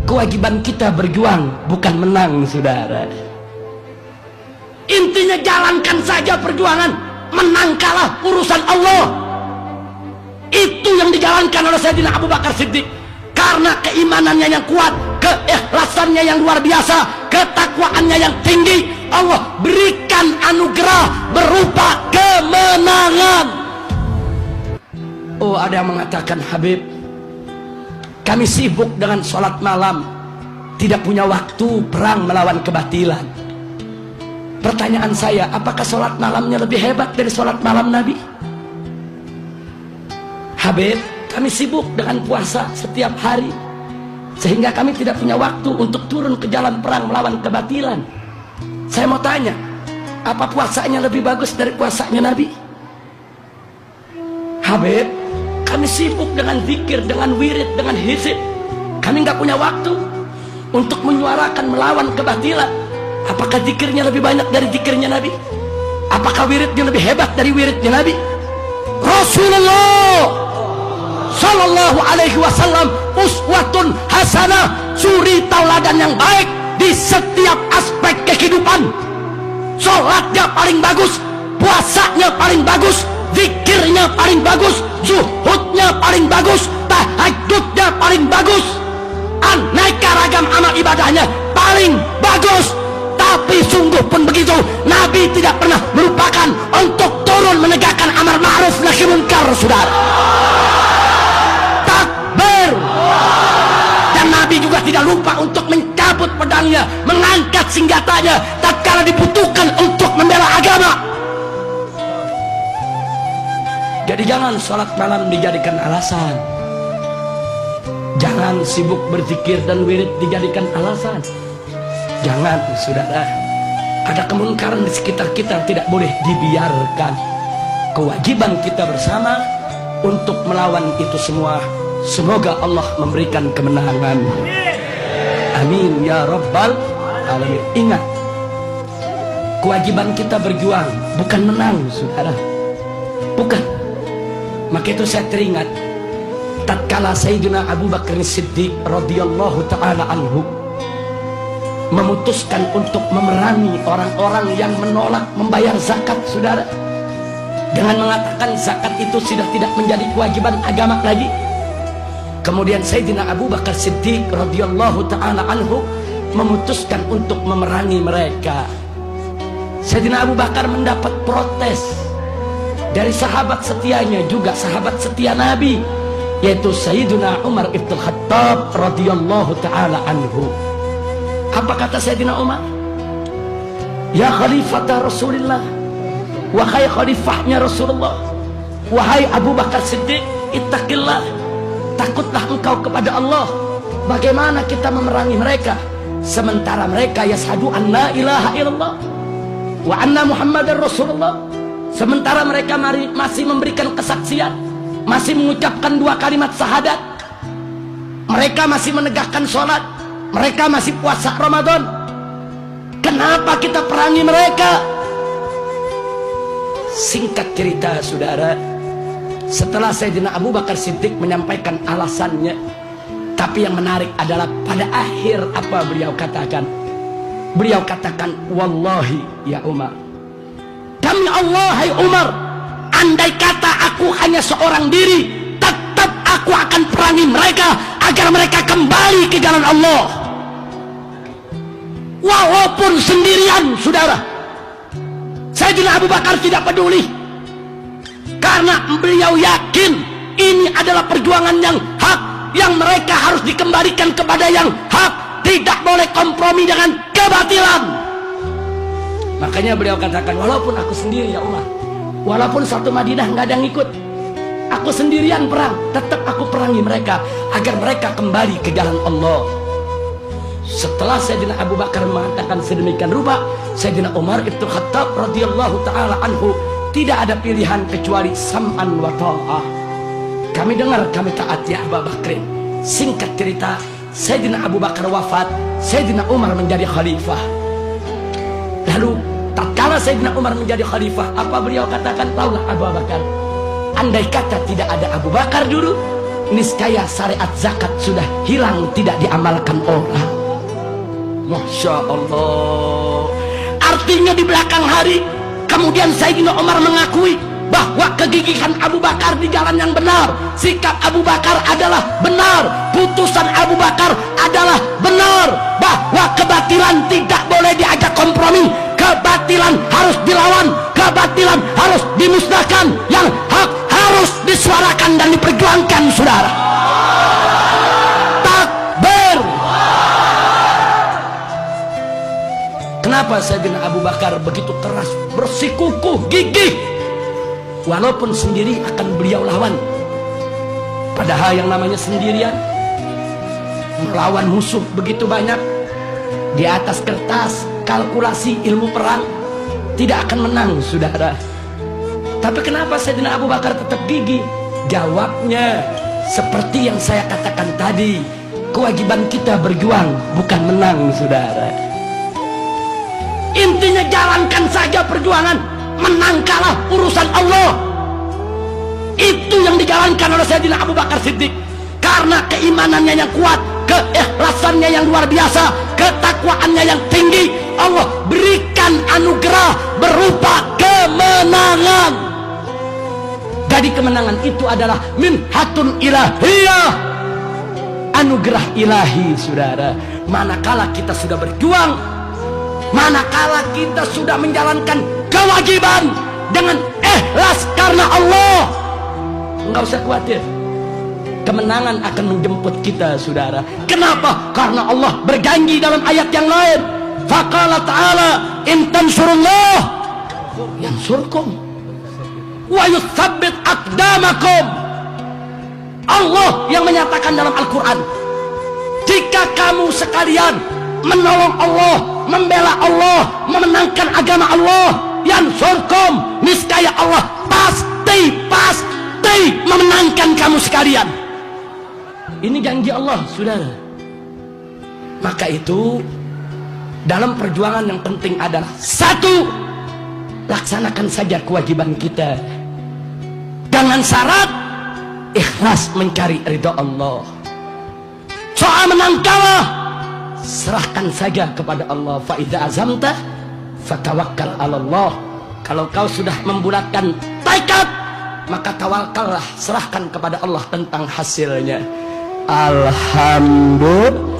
Kewajiban kita berjuang, bukan menang, saudara. Intinya jalankan saja perjuangan. Menang kalah urusan Allah. Itu yang dijalankan oleh Sayyidina Abu Bakar Siddiq. Karena keimanannya yang kuat, keikhlasannya yang luar biasa, ketakwaannya yang tinggi, Allah berikan anugerah berupa kemenangan. Oh, ada yang mengatakan, Habib, kami sibuk dengan sholat malam, tidak punya waktu perang melawan kebatilan. Pertanyaan saya, apakah sholat malamnya lebih hebat dari sholat malam Nabi? Habib, kami sibuk dengan puasa setiap hari, sehingga kami tidak punya waktu untuk turun ke jalan perang melawan kebatilan. Saya mau tanya, apa puasanya lebih bagus dari puasanya Nabi? Habib, kami sibuk dengan zikir, dengan wirid, dengan hizib. Kami nggak punya waktu untuk menyuarakan melawan kebatilan. Apakah zikirnya lebih banyak dari zikirnya Nabi? Apakah wiridnya lebih hebat dari wiridnya Nabi? Rasulullah Sallallahu Alaihi Wasallam uswatun hasanah, suri tauladan yang baik di setiap aspek kehidupan. Sholatnya paling bagus, puasanya paling bagus, zikirnya paling bagus, zuhudnya paling bagus, tahajudnya paling bagus, aneka ragam amal ibadahnya paling bagus. Tapi sungguh pun begitu, Nabi tidak pernah melupakan untuk turun menegakkan amar ma'ruf nahi munkar, saudara. Takbir. Dan Nabi juga tidak lupa untuk mencabut pedangnya, mengangkat senjatanya tatkala dibutuhkan untuk membela agama. Jadi jangan sholat malam dijadikan alasan. Jangan sibuk berzikir dan wirid dijadikan alasan. Jangan, saudara. Ada kemungkaran di sekitar kita, tidak boleh dibiarkan. Kewajiban kita bersama untuk melawan itu semua. Semoga Allah memberikan kemenangan. Amin ya rabbal alamin. Ingat, kewajiban kita berjuang, bukan menang, saudara. Bukan. Maka itu saya teringat tatkala Sayyidina Abu Bakar Siddiq radhiyallahu ta'ala anhu memutuskan untuk memerangi orang-orang yang menolak membayar zakat, saudara, dengan mengatakan zakat itu sudah tidak menjadi kewajiban agama lagi. Kemudian Sayyidina Abu Bakar Siddiq radhiyallahu ta'ala anhu memutuskan untuk memerangi mereka. Sayyidina Abu Bakar mendapat protes dari sahabat setianya, juga sahabat setia Nabi, yaitu Sayyidina Umar ibn Khattab radhiyallahu ta'ala anhu. Apa kata Sayyidina Umar? Ya Khalifata Rasulullah, wahai khalifahnya Rasulullah, wahai Abu Bakar Siddiq, ittaqillah, takutlah engkau kepada Allah. Bagaimana kita memerangi mereka sementara mereka yashhadu an la ilaha illallah wa anna Muhammadar Rasulullah, sementara mereka masih memberikan kesaksian, masih mengucapkan 2 kalimat syahadat, mereka masih menegakkan sholat, mereka masih puasa Ramadan. Kenapa kita perangi mereka? Singkat cerita, saudara, setelah Sayyidina Abu Bakar Siddiq menyampaikan alasannya, tapi yang menarik adalah pada akhir apa beliau katakan? Beliau katakan, wallahi ya Umar, demi Allah hai Umar, andai kata aku hanya seorang diri, tetap aku akan perangi mereka agar mereka kembali ke jalan Allah. Walaupun sendirian, saudara. Sayyidina Abu Bakar tidak peduli, karena beliau yakin ini adalah perjuangan yang hak, yang mereka harus dikembalikan kepada yang hak, tidak boleh kompromi dengan kebatilan. Makanya beliau katakan, walaupun aku sendiri ya Umar, walaupun satu Madinah nggak ada yang ikut, aku sendirian perang, tetap aku perangi mereka agar mereka kembali ke jalan Allah. Setelah Sayyidina Abu Bakar mengatakan sedemikian rupa, Sayyidina Umar ibn Khattab radhiyallahu ta'ala anhu tidak ada pilihan kecuali sam'an wa ta'ah. Kami dengar, kami taat ya Abu Bakrin. Singkat cerita, Sayyidina Abu Bakar wafat, Sayyidina Umar menjadi khalifah. Lalu tatkala Sayyidina Umar menjadi khalifah, apa beliau katakan? Taulah Abu Bakar, andai kata tidak ada Abu Bakar dulu, niscaya syariat zakat sudah hilang, tidak diamalkan orang. Masya Allah. Artinya di belakang hari kemudian Sayyidina Umar mengakui bahwa kegigihan Abu Bakar di jalan yang benar, sikap Abu Bakar adalah benar, putusan Abu Bakar adalah benar, bahwa kebatilan tidak boleh diajak kompromi, kebatilan harus dilawan, kebatilan harus dimusnahkan, yang hak harus disuarakan dan diperjuangkan, saudara. Takbir. Kenapa Sayyidina Abu Bakar begitu keras, bersikukuh gigih, walaupun sendiri akan beliau lawan? Padahal yang namanya sendirian melawan musuh begitu banyak, di atas kertas kalkulasi ilmu perang tidak akan menang, saudara. Tapi kenapa Sayyidina Abu Bakar tetap gigih? Jawabnya seperti yang saya katakan tadi, kewajiban kita berjuang, bukan menang, saudara. Intinya jalankan saja perjuangan, menang kalah urusan Allah. Itu yang dijalankan oleh Sayyidina Abu Bakar Siddiq, karena keimanannya yang kuat, keikhlasannya yang luar biasa, ketakwaannya yang tinggi. Allah berikan anugerah berupa kemenangan. Jadi kemenangan itu adalah minhatun ilahiyah, anugerah ilahi, saudara. Manakala kita sudah berjuang, manakala kita sudah menjalankan kewajiban dengan ikhlas karena Allah, enggak usah khawatir, kemenangan akan menjemput kita, saudara. Kenapa? Karena Allah berjanji dalam ayat yang lain, faqala ta'ala in tansurullah yansurkum wa yutsabbit aqdamakum. Allah yang menyatakan dalam Al-Quran, jika kamu sekalian menolong Allah, membela Allah, memenangkan agama Allah, yansurkum, niscaya Allah pasti memenangkan kamu sekalian. Ini janji Allah, saudara. Maka itu dalam perjuangan yang penting adalah satu, laksanakan saja kewajiban kita dengan syarat ikhlas mencari ridha Allah. Soal menang kalah, serahkan saja kepada Allah. Fa idza azamta fatawakkal 'ala Allah. Kalau kau sudah membulatkan tekad, maka tawakallah, serahkan kepada Allah tentang hasilnya. Alhamdulillah.